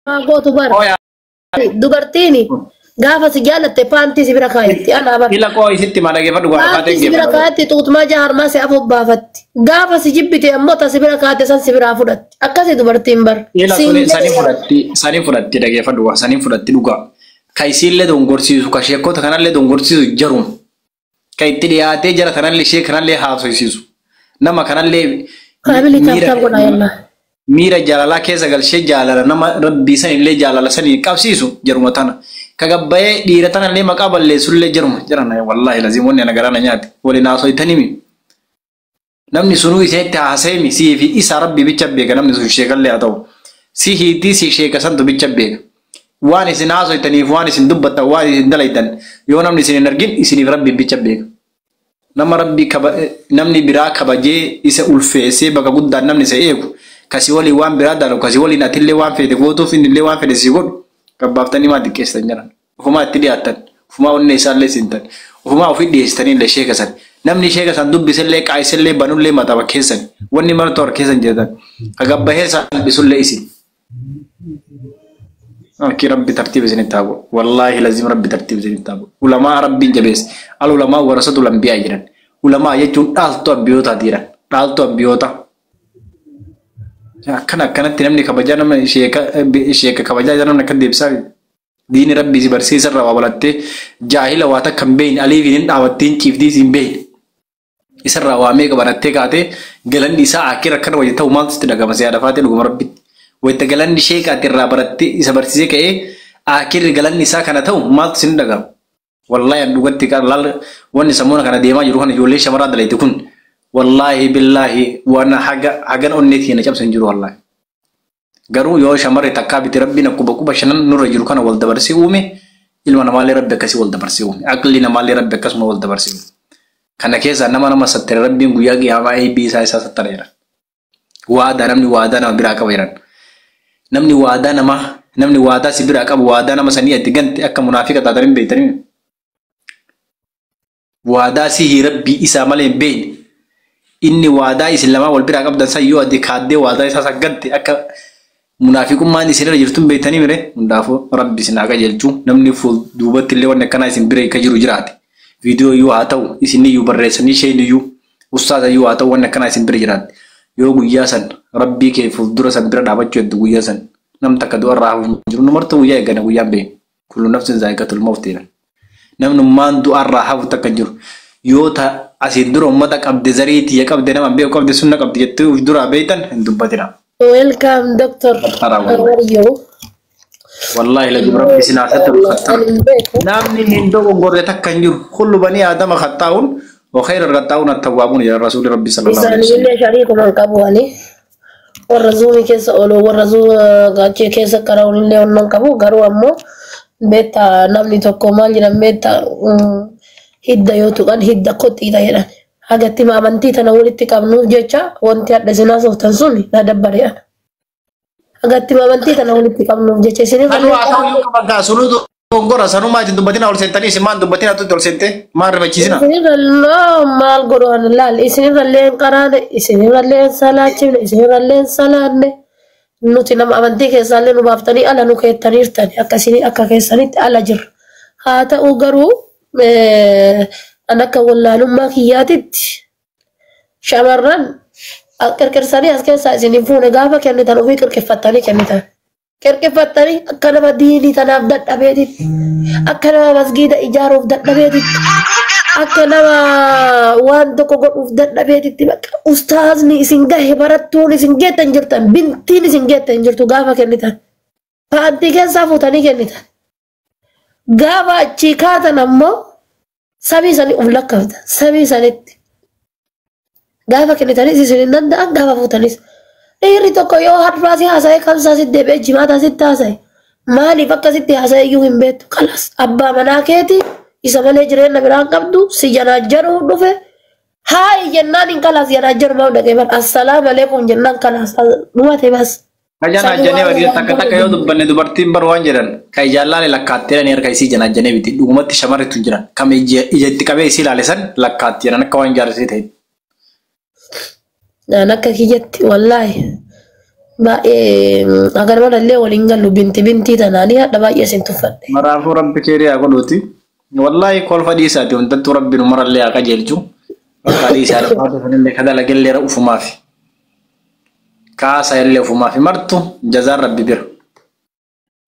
قوتو بر dubartini gaafa si jaalatte paantii si bira kaayetti ana bar ila ko isitti ma dhagee fadhu paantii si bira kaayetti tuutuma jaarmaa si afuuf baafatti gaafa si jibbite ammoo ta si bira kaate san si biraa fudhatti akkasi dubartiin bar ila sani fudhatti dhagee fadhu sani fudhatti dhugaa ka isiillee dongorsiisu ka sheekota kanallee dongorsiisu jarum ka itti dhiyaatee jara kanallee ishee kanallee haasofsiisu nama kanallee kaabili taabtaa godha yalla mira jalala keessa galshee jalala nama rabbii san illee jalala sanii qabsiisu jaruma tana kagabbaye dhiira tana illee maqaa balleessullee jaruma jirana wallahi lazim wanni nagarana nyaati waliin haasoytanimi namni sunuu iseetti haaseemi sii fi isa rabbi bicha beeka namni sun sheekallee haa ta'u si hiitii si sheeka santu bicha beeka waan isin haasoytaniif waan isin dubbattan waan isin dalaytan yoo namni isin hin argin isiniif rabbi bicha beeka nama rabbi namni biraa kabajee isa ulfeessee bakka guddaan namni isa eegu kasi wali waan biraa dalu kasi wali natillee waan fedhe gootuuf innillee waan fedhe si godhu gabbaaftanii maa xiqqeessan jiran ufumaa itti dhiyaattan ufumaa onnee isaallee siintan ufumaa ofii dhiyeessitanii illee sheekasan namni sheekasan dubbisellee qaayisellee banullee mataa bakkeessan wanni mana toor keessan jedhan kagabbahee salphisullee isin akki rabbi tartiib isinitti haa godhu wallaahi lazim rabbi tartiib isinitti haa godhu ulamaa rabbiin jabeesse al ulamaa warasatul anbiyaa jedhan ulamaa jechuun dhaaltuu ambiyootaa jiran dhaaltuu ambiyootaa akkanatti namni kabajaa nama sheeka kabajaa jira namni akka deebisaa diini rabbii si barsiisa irraa waa balattee jaahila waa takka hin beekne aliif hin dhaabattiin ciiftii si hin beekne isarraa waa meeqa barattee kaatee galanni isaa akkira akkana wayya ta'u maaltu itti dhagama siyaada faatee dhuguma rabbitti wayita galanni sheekaatti irraa barattee isa barsiisee ka'ee akkirri galanni isaa kana ta'u maaltu isin dhagama wallaahi dhugatti wanni sammuuna kana deemaa jiru kana ijoollee shamaraa dalayti kun wallahi billahi wana hagan onneti na cabsan jiru wallahi garu yo shamare takabiti rabbina kuba shanan nurra jiru kana wal dabarsi ume ilma na mali rabbi kasi wal dabarsi ume aqli na mali rabbi kas wal dabarsi kana kesa nama sattere rabbi guya gi ama ay bi sa sattere wada namni wada na bira ka wayran namni wada si bira ka wada nama sani atiganti akka munafika ta darin beetani wada si rabbi isa male bein inni waadaa islamaa wal biraa qabdan san yoo addi kaaddee waadaa isaa saggatti akka munaafiqummaan isinirra jirtun beektanii mire hundaafuu rabbi isin haa qajeelchu namni fuul duubatti illee wanni akkanaa isin bira akka jiru jiraate viidiyoo iyyuu haa ta'u isin iyyuu barreessanii isheen iyyuu ustaaza iyyuu haa ta'u wanni akkanaa isin bira jiraate yoo guyyaa san rabbii kee fuuldura san bira dhaabachuu heddu guyyaa san nam takka du'a irraa hafu jiru numartuu guyyaa eeggana guyyaan bee kullu nafsin zaa'iqatul mawt namnummaan du'a irraa hafu takka jiru yoo ta asin dura ummata qabde zariiti ya qabde nama beeku qabde sunna qabde jettu dura beeytan hin dubbatina welcome doctor how are you wallahi la rabbi sinasata namni hin dogo gorre takkan jiru kullu bani adama khata'un wa khairul khata'un at-tawwabun ya rasul rabbi sallallahu alaihi wasallam isani shariiku man qabwani warrazumi kesa olo warrazu gache kesa karawun ne onnon qabu garu ammo beta namni tokko mal jira beta hidda yoo tuqan hidda qoxiidha jedhan hagatti maamantii tana walitti qabnu jecha wanti adda sinaa sooftan sun na dabbari'a hagatti maamantii tana walitti qabnu jecha isin sunutu gora sanuma isin dubbatina ol sentanii isin maan dubbatina tutti ol sente maan rifachiisina maal godhan laal isinirralleen qaraane isinirralleen salaachifne isinirralleen salaanne nuti nama amantii keessaallee nu baaftanii ala nu keettaniirtani akka keessanitti ala jirra haa ta'u garuu anaka wallaalummaa kiyyaatitti shamarran qirqirsanii as keessaa isiniin fuune gaafa kennitan ofii qirqiffattanii kennitan qirqiffattanii akka nama diinii tanaaf dadhabeetitti akka nama masgiida ijaaruuf dadhabeetitti akka nama waan tokko godhuuf dadhabeetitti ustaazni isin gahe barattuun isin geettan jirtan bintiin isin geettan jirtu gaafa kennitan paantii keessaa fuutanii kennitan gaafa achii kaatan ammoo sabii sanii uf lakkafta sabii sanitti gaafa kennitanis isin danda'an gaafa fuutanis dhiirri tokko yoo har'aasi haasa'e kamsaa sitti deebi'ee jimaataa sitti haasa'e maaliif akkasitti haasa'e iyyuu hin beektu kalas abbaa manaa keeti isa malee jireenya biraan qabdu si janaajjaruu dhufe haayi jennaan hin kalas janaajjaru maa dhaqee bar assalaamu alaikum jennaan kalas dhumate bas Kajana jane wadi takka yoo dubbanne dubartiin bar waan jedhan kay jaalale lakkaattee ni harka isii jana jane biti dhugumatti shamarritu jiran kam ijatti qabee isii laalesan lakkaattee jiran akka waan jaarsee ta'e nakka kiyyatti wallahi baay'ee agar malallee waliin gallu bintii tanaanii hadha baay'ee isin tuffadhe. Maraafu rabbi keerii haa godhuuti. Wallahi kolfa dhiisaati wantattu rabbi nu marallee haa qajeelchu. Bakka dhiisaa lafaatu sanillee kadalagellee ufumaafi. Kaasa illee ufumaafi martu jazaan rabbi bira.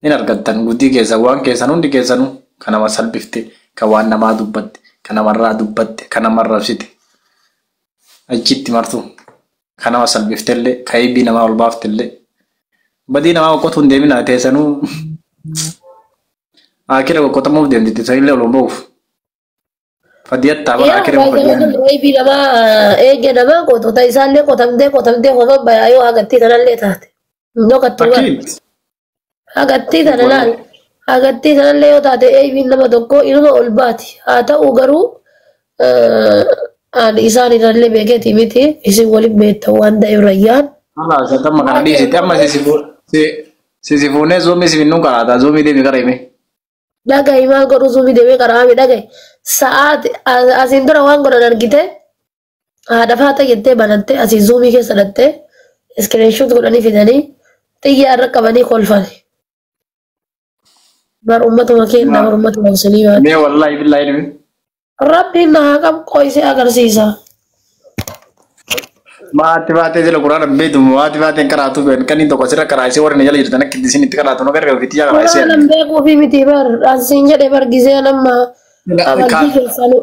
In argattan guddii keessan waan keessan hundi keessanuu kan nama salphifte, kan waan namaa dubbatte, kan namarraa dubbatte, kan namarraa ibsite. Achitti martu kan nama salphiftellee, kan eebbii namaa ol baaftellee. Badii namaa boqqotuu hin deeminaa teessanuu akira boqqotamuuf deemtiti sanillee ol ba'uuf. Fadiyattaa bara akira boqqotamuuf. Eebbii namaa eegee namaa qotota isaallee qotamtee homan bayaa yoo hagattii kanallee taate. Dhokattuu hagattii kana laal. Hagattii kanallee yoo taate eebbiin nama tokko inuma ol baati. Haa ta'u garuu isaan irrallee beekeeti miti isin waliin beektan waan ta'eef rayyaan. Satama kana dhiisite amma sisifuunee zoomii sifinnuun karaata zoomii deemee kara hime. Dhagahi maal godhu zoomii deemee kara hime dhagahi. Sa'aati asiin dura waan godhan argite haadha faata jettee banattee asii zoomii keessa dhattee iskiriinshoot godhanii fidanii xiyyaa irra qabanii kolfani. Bar ummatuma keenya bar ummatuma musliimaa. Mee wallaahi billaahi dhimi. Rabbiin na haa qabu qo'isee agarsiisa. Maati baatee jala quraana beetu maati baateen karaatu kan inni tokko asirra karaasee warreen jala jirtan akka isin itti karaatu no gargaaru fitiyaa karaasee. Waan beekuu fi miti bar asiin jedhee bar gisee nama amantii keessanuu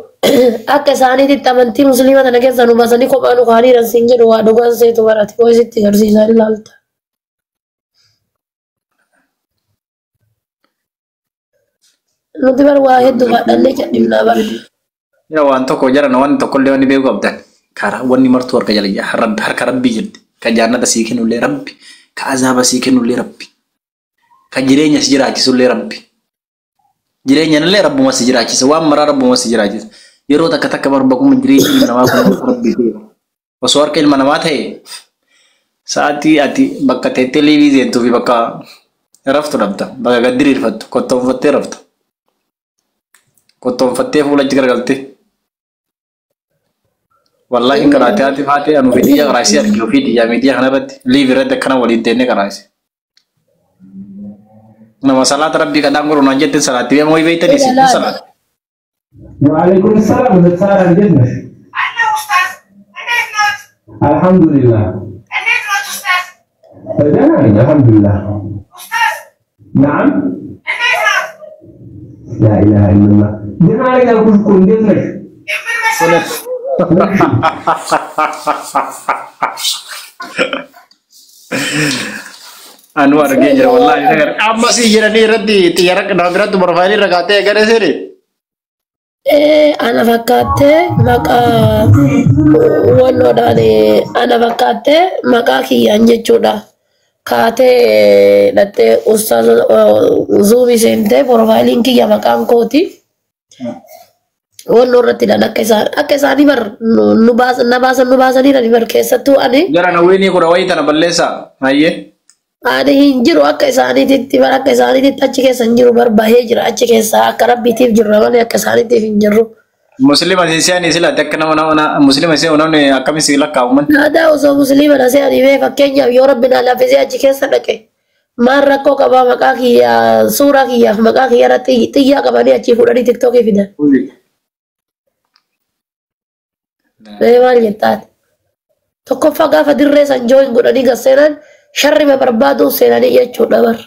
akka isaaniitti amantii musliimaa tana keessa nu baasanii kophaa nu kaanii asiin jedhu waa dhugaan seetu barate qo'isitti agarsiisaa ilaalta. Nuti bar waa hedduu baadhannee jedhimnaa bar. Yaa waan tokko jaran waan tokkollee wanni beeku qabdan. Kara wanni martuu harka jala harka rabbii jirti. Ka jaannata sii kennullee rabbi. Ka azaaba sii kennullee rabbi. Ka jireenya si jiraachisullee rabbi. Jireenyallee rabbuma si jiraachisa. Waan maraa rabbuma si jiraachisa. Yeroo takka barbakuma jireenya ilma namaa kun rabbi ta'e. Osoo harka ilma namaa ta'e sa'aatii ati bakka teettee liivii zeentuu fi bakka raftu dhabda. Bakka gaddiriirfattu kottoonfattee rafta. Kottoonfattee fuulachi garagaltee. Wallahi karaatee ati faatee anu fidiyyaa karaasee arginu fidiyyaa miidiyaa kanarratti liiv irratti akkana waliin teennee karaase. Nama salaata rabbii kadhaan godhu naan jette salaatti beemoo beeytanii si salaata. وعليكم السلام ورحمة الله وبركاته. أنا أستاذ أنا نوت الحمد لله. أنا نوت أستاذ تمام الحمد لله. أستاذ نعم. أنا نوت لا إله إلا الله. دنا عليك أقول كل دنا. ابن مسعود Anwar geejjira wallahi nagar amma si jiranii irratti xiyyaara kana biratti profaayilii irra kaatee eegale seeri. Ana fakkaattee maqaa wannoodhaan ana fakkaattee maqaa kiyyaan jechuudha. Kaatee dhattee ustaaz zuumii seentee profaayiliin kiyya maqaan kooti. Wannoo irratti dhaan akka isaanii bar nu baasanii dhani bar keessattuu ani. Jara nawweenii kudha wayii tana balleessaa hayyee. Ani hin jiru akka isaaniititti bar akka isaaniititti achi keessa hin jiru bar bahee jira achi keessa akka rabbiitiif jirra malee akka isaaniitiif hin jirru. Muslima siyaanii silaatti akka nama muslima siyaa namni akkamitti lakkaa'uman. Aadaa osoo musliima na se'anii mee fakkeenyaaf yoo rabbi na lafisee achi keessa dhaqe maal rakkoo qabaa maqaa kiyyaa suuraa kiyyaaf maqaa kiyya irratti xiyyaa qabanii achii fudhanii tiktookii fidan. Mee maal jettaati? Tokkoffaa gaafa dirree san jooyin godhanii gasseenan sharrima barbaaduu seenanii jechuudha bar.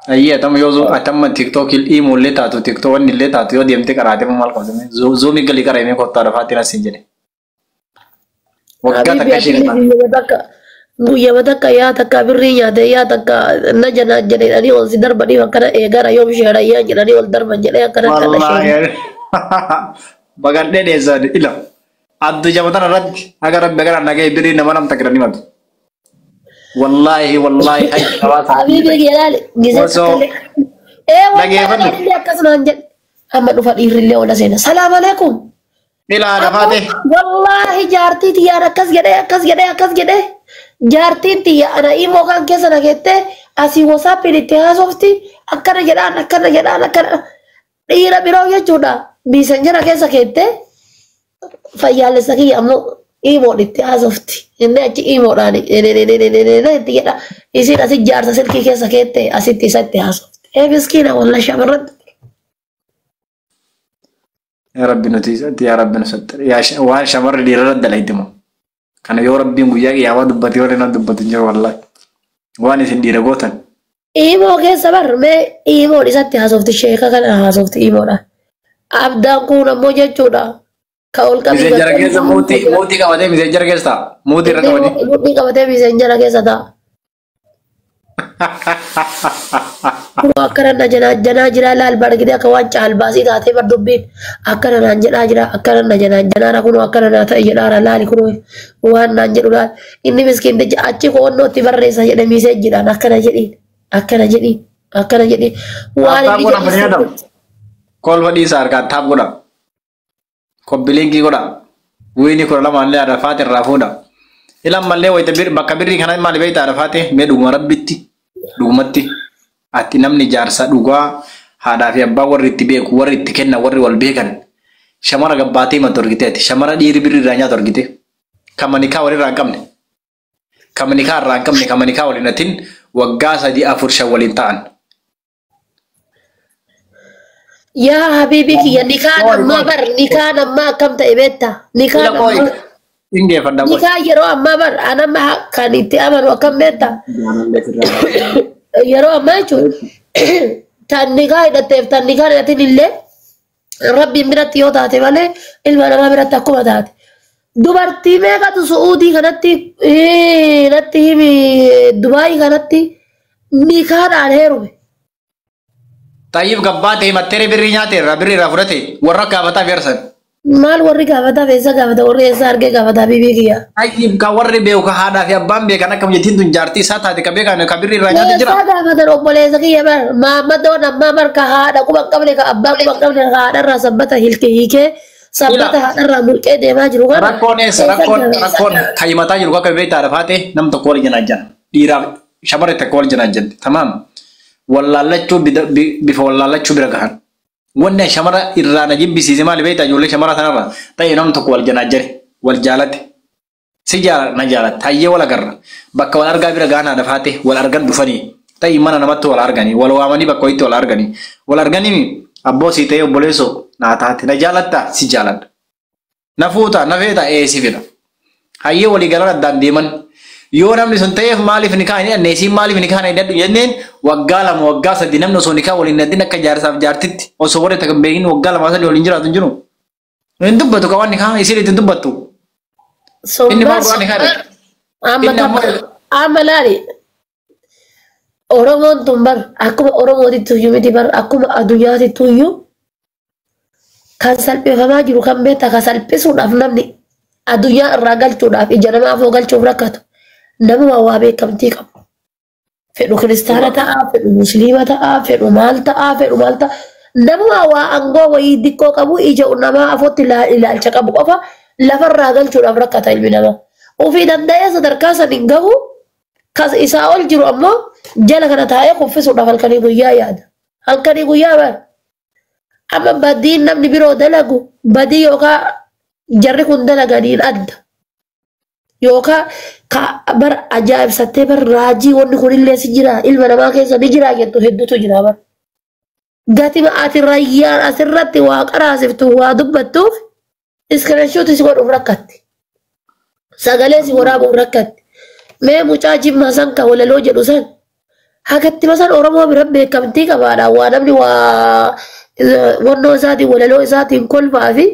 Ayyee atama yoo atama tiktok illee taatu tiktok wanni illee taatu yoo deemtee karaatee maal qabdame zoomii galii karaamee kottaa dhafaatiin asiin jedhe. Waggaa takka ishee guyyaa takka yaa takka birrii nyaate yaa takka na jana jedhanii ol si darbanii akkana eegara yoom sheera yaa jedhanii ol darban jedhee akkana kana ishee. Bagadhee dheessaa ila addu jabatan irratti aga rabbi gara nagee birrii nama namta kiranii matu. Wallahi hai hawaasa. Habibi gelaale gisee wallahi akkasumaan jedhe amma dhufa dhiirrillee ola seena. Salaam alaikum. Ila dafaate. Wallahi jaartii tiyyaan akkas jedhee jaartiin tiyya ana immoo kan keessa nageette asii wasaappiin itti haasofti akkana jedhaan dhiira biroo jechuudha. Biisan jara keessa keette fayyaalessa kiyya ammoo إيمو نتعازفتي إني أجي إيمو راني إنتي جدا يصير أسيت جارسة سلكي كيسا كيتي أسيتي ستي عازفتي إيه مسكينة والله شمرد يا ربي نتيجة يا ربي نستر وان شمر دي رد الهيدمو كان يا ربي وياك يا واد دبتي ولا دبتي نجر والله وان سندي رغوتن إيمو كيسا بر مي إيمو ستي عازفتي الشيخة كان عازفتي إيمو را أبدا كونا موجة جودا كأول كم مسجر كيسا موتي كواتي مسجر كيسا موتي ركواتي موتي كواتي مسجر كيسا دا أكرنا جنا جرا لال برجدي أكوان چال باسي تاته بردوبين أكرنا جنا جرا أكرنا جنا ركونو أكرنا تا جنا لال كونو وان نانجر لال إني مسكين دج أچي كون نو تبر ريسا جنا ميسج جنا أكرنا جدي وان kol wadi sar ka tab goda ko bilingi goda wini ko la malle ada fatir rafuda ilam malle way tabir bakabiri kana malle bay ta rafate me du marabbiti dugumatti ati namni jarsa duga hada fi abba warritti be ku warritti kenna warri wal bekan shamara gabbati ma torgite ati shamara diri birri ranya torgite kamani ka wari rankamne kamani ka wali natin wagasa di afur shawalin ta'an يا حبيبي يا نكان ما بر نكان ما كم تبيتا نكان ما inge fanda mo نكان يرو ما بر أنا ما كان يتأمر وكم بيتا يرو ما يشو تنكان إذا تنكان إذا تنيله ربي مرات يوتا تبالي المرة ما مرات تكوما تات دوبارتي ميكا تسعودي كانتي نتي مي دبي كانتي نكان على طيب gabbate mattere birri nyate rabri rafurate warra kabata versan maal warri gaafata beessa gaafata warri eessa argee gaafata bibii kiyya. Tayyib ka warri beeku ka haadhaa fi abbaan beekan akka jettiin tun jaartii isaa taate ka beekan ka birri irraa nyaate jira. Eessa gaafatan obboleessa kiyya bar maammaddoon ammaa bar ka haadha quba qabne ka abbaa quba qabne ka haadha irraa sabbata hilkee hiikee sabbata haadha irraa mulqee deemaa jiru kana. Rakkoon kayyimataa jiru akka beektaa dhafaate nam tokko wal janaa jira dhiiraaf shamarre tokko wal janaa jirti tamaam wallaalachuu bifa wallaalachuu bira gahan. Wanni shamara irraa na jibbisiise maali beektaa ijoollee shamara sanarra ta'e nam tokko wal janaa jire wal jaalate si jaala na jaalate hayyee wal agarra bakka wal argaa bira gahanaa dhafaate wal argan dhufanii ta'e mana namatti wal arganii wal waamanii bakka ho'itti wal arganii abboo sii ta'e obboleessoo naa taate na jaalatta si jaaladha na fuuta na feeta si fedha hayyee walii galan addaan deeman yoo namni sun ta'eef maaliif ni kaa'anii anneesiin maaliif ni kaa'anii dadhu jenneen waggaa lama waggaa sadii namni osoo ni kaa'u waliin dadhin akka jaarsaaf jaartitti osoo warra takka beekin waggaa lama sadii waliin jiraatu jiru. Hin dubbatu qaban ni kaa'an isiin ittiin dubbattu. Inni maal godhan ni kaa'an. Amma laali Oromoon tun bar akkuma Oromootitti iyyuu miti bar akkuma addunyaatitti iyyuu kan salphifamaa jiru kan beektaa kan salphisuudhaaf namni addunyaa irraa galchuudhaaf ija namaa afoo galchuuf rakkatu. Nama waa beekamtii qabu. Fedhu kiristaana ta'aa, fedhu musliima ta'aa, fedhu maal ta'aa. Nama waa angoo wayii diqqoo qabu ija namaa afootti ilaalcha qabu qofa lafarraa galchuudhaaf rakkata ilmi namaa. Ofii danda'ee sadarkaa san hin gahu kas isaa ol jiru ammoo jala kana taa'ee kuffisuudhaaf halkanii guyyaa yaada. Halkanii guyyaa bara. Amma badiin namni biroo dalagu badii yookaan jarri kun dalaganiin adda. Yookaan bar ajaa'ibsattee bar raajii wanni kunillee si jira ilma namaa keessa ni jira jettu hedduutu jira bar. Gatima ati rayyaan asirratti waa qaraasiftu waa dubbattuuf iskirinshuuti si godhuuf rakkatti. Sagalee si waraabuuf rakkatti. Mee mucaa jimmaa san ka walaloo jedhu san hagatti masan Oromoo bira beekamtii qabaadha. Waa namni waa wannoo isaatiin walaloo isaatiin kolfaa fi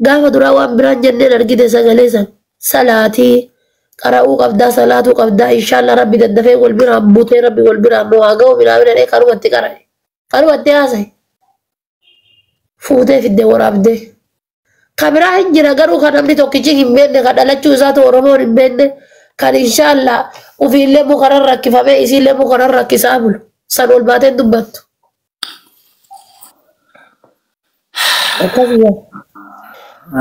gaafa duraa waan biraan jenneen argite sagalee san. Salaatii qara'uu qabdaa salaatuu qabdaa inshallah rabbi daddafee wal biraan buutee rabbi wal biraan nu haa ga'u midhaan dhadhee qarumatti qara'e qarumatti haasa'e fuutee fiddee waraabdee kan biraa hin jira garuu kan namni tokkichi hin beekne kan dhalachuu isaatu Oromoon hin beekne kan inshallah ufiillee mukarran rakkifamee isiillee mukarran rakkisaa bulu san ol baateen dubbattu. Akkasuma.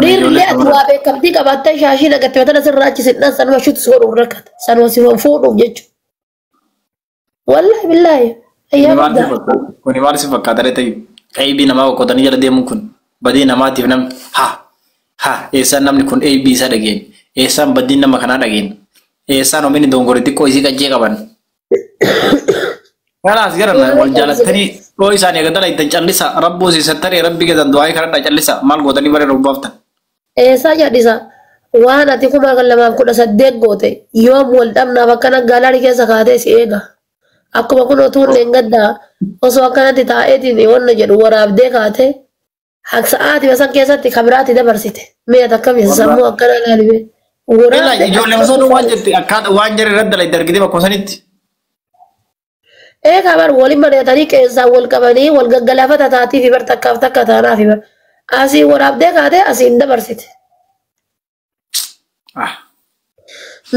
Dhiirri ati waa beekamtii qabaattee shaashii naqattee matana sirraa achisidhaan sanuma shutti si godhuuf rakkata. Sanuma si fuudhuuf jechuudha. Wallaahi billaahi. Kuni maal si fakkaata ta'e qaybii namaa qoqqootanii jala deemuun kun badii namaatiif namni eessaan namni kun eebii isaa dhageen Eessaan baddiin nama kanaa dhageen. Eessaan omini dongoritti qoisii qajjee qaban. Kanaas garana wal jaalattanii dhoo isaanii agadala ittiin callisa rabbuu siisattanii rabbi keessan du'aa kadhadhaa callisa maal gootanii bare rubbaaftan. Eessaa jedhisa waan ati 2018 goote yoom wal dhabnaaf akkana gaalaarii keessa kaatee si eega. Akkuma kun otuun leengaddaa osoo akkanatti taa'eetiin wanna jedhu waraabdee kaatee sa'aatii basan keessatti kabiraatti dabarsite. Mee akkamiin sammuu akkana ilaalime. Ijoollee osoo waan jetti akkaataa waan jarri irratti dalagde argitee bakka sanitti. Eegaa bar waliin mari'atanii qeensaan wal qabanii wal gaggalaafata taatii fi bar takkaaf takka taanaa fi bar asii waraabdee kaatee asiin dabarsite.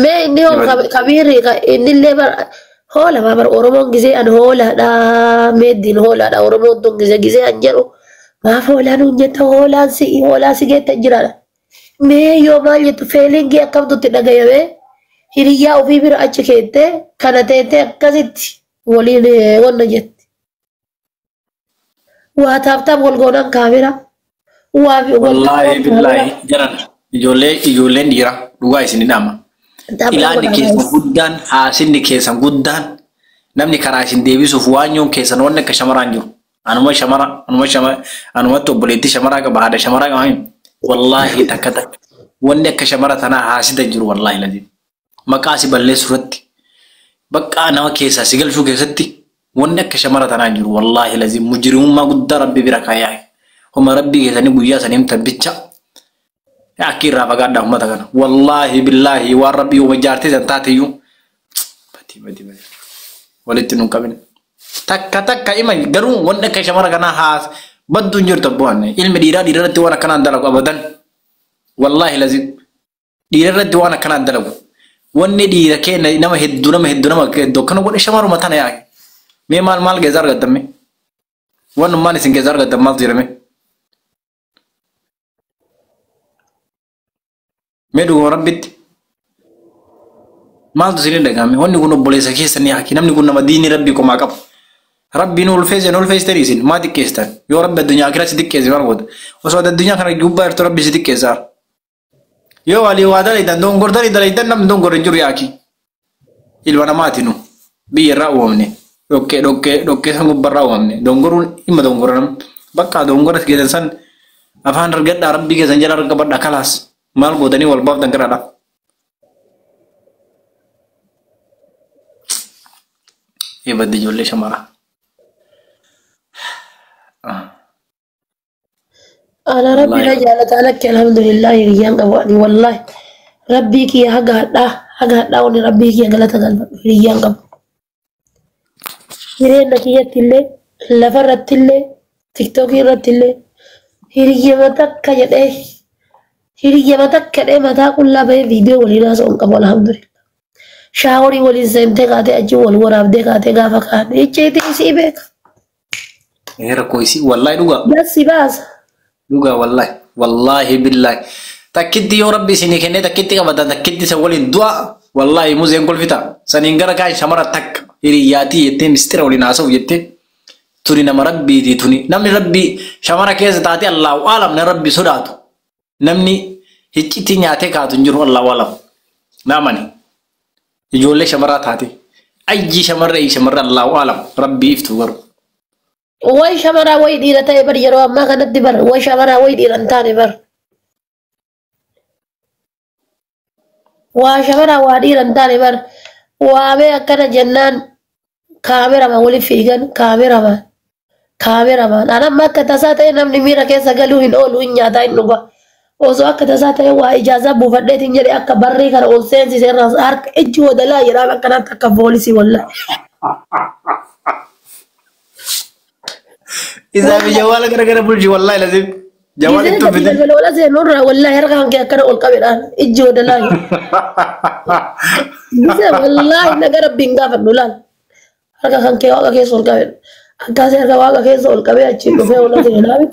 Mee inni kabiirri inni illee bar hoola bar Oromoon gisee an hoolaadha meeddiin hoolaadha Oromoon tun gisee an jedhu maaf hoolaan hun jetta hoolaan si geette jiraadha. Mee yoo maal jettu feelingii akkamtutti dhagayame hiriyyaa ofii bira achi keettee kana teettee akkasitti waliin wanna jetti. Waa taaptaaf wal goonaan kaamera. Wallaahi billaahi jaran ijoolleen dhiira dhugaa isin dhama. Ilaanni keessan guddaan haasinni keessan guddaan namni karaa isin deebisuuf waan yoon keessan wanni akka shamaraan jiru. Anumatti obboleettii shamaraa qaba haadha shamaraa qaba. Wallaahi takka wanni akka shamara tanaa haasita jiru wallaahi laziin. Maqaa si balleessu irratti bakka nama keessaa si galchuu keessatti wanni akka shamara tanaa jiru wallaahi laziin mujrimummaa guddaa rabbi bira kaayaa. Homa rabbii keessanii guyyaa sanii tabbicha. Akki irraa fagaadhaa uummata kana. Wallaahi billaahi waan rabbii yoo jaartee san taateyyuu. Walitti nuun qabin. Takka ima garuu wanni akka shamara kanaa haas badduun jirtu abboon ilmi dhiirarratti waan akkanaan dalagu abadan. Wallaahi laziin dhiirarratti waan akkanaan dalagu. Wanni dhiira keenya nama hedduu akkana godhe shamaruma tana yaa'e. Mee maal geessaa argattame? Wannummaan isin geessaa argattan maaltu jedhame? Mee dhuguma rabbitti maaltu isin dhagahame? Wanni kun obboleessa keessanii haaki namni kun nama diinii rabbii qomaa qabu. Rabbiin ulfeessitanii isin maa xiqqeessitan? Yoo rabbi addunyaa akira si xiqqeesse maal goota? Osoo addunyaa kana gubbaa jirtu rabbi si xiqqeessaa. Yoo walii waa dalaytan dongortanii dalaytan namni dongor hin jiru yaaki. Ilma namaati nu biyya irraa uumamne dhokkee san gubbarraa uumamne dongoruun dhimma dongoran bakka dongora keessan san afaan argadhaa rabbii keessan jala argabadha kalaas maal gootanii wal baaftan kanaadha. Eebadde ijoollee shamaraa. Ana rabbi na jaalata lakki alhamdulillah hiriyyaan qabu wallahi rabbii kiyya haga hadhaa wani rabbii kiyya galata galfadhu hiriyyaan qabu. Jireenya kiyyatti illee lafa irratti illee tiktookii irratti illee hiriyyama takka jedhee mataa qullaa bahee viidiyoo waliin haasa'uun qabu alhamdulillah. Shaaworii waliin seentee kaatee achi wal waraabdee kaatee gaafa kaate jecheetii isii beeka. Rakkoo isii wallaahi dhugaa. Dassi baasa. Dhugaa wallaahi billaahi. Takkitti yoo rabbi isinii kennee takkitti qabatan takkitti isa waliin du'a wallaahi muzeen kolfita. Saniin gara kaan shamara takka hiriyyaatii jettee mistira waliin haasa'u jettee tuni nama rabbiiti tuni namni rabbii shamara keessa taatee Allahu aalam na rabbi sodaatu. Namni hiccitti nyaatee kaatu hin jiru Allahu aalam. Naamani ijoollee shamaraa taate ayyi shamarra Allahu aalam rabbii iftu garuu. Way shamara way dhiira ta'e bar yeroo ammaa kanatti bar way shamara way dhiira hin taane bar. Waa shamara waa dhiira hin taane bar. Waamee akkana jennaan kaameramaan waliin fiigan kaameramaan. Anamma akka tasaa ta'e namni miira keessa galuu hin oolu hin nyaataa hin dhuga. Osoo akka tasaa ta'e waa ijaazaa buufadheetiin jedhee akka barrii kana ol seensisee irraa harka ijji wadalaa yeraan akkanaatti akka poolisii wallaahi. Isa jawala gara bulchi wallahi lazim. Jawala itu bida. Wala saya nurra wallahi harga kan kayak kana ol kaberan ijjo dalai. Bisa wallahi negara bingga fadulan. Harga kan kayak sol kaben. Agak saya harga kayak sol kaben aci do fe wala saya nabit.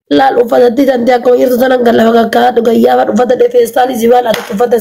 Lal ufada ti tante aku irtu tanang galla ka do gayya ufada de festali zibala ufada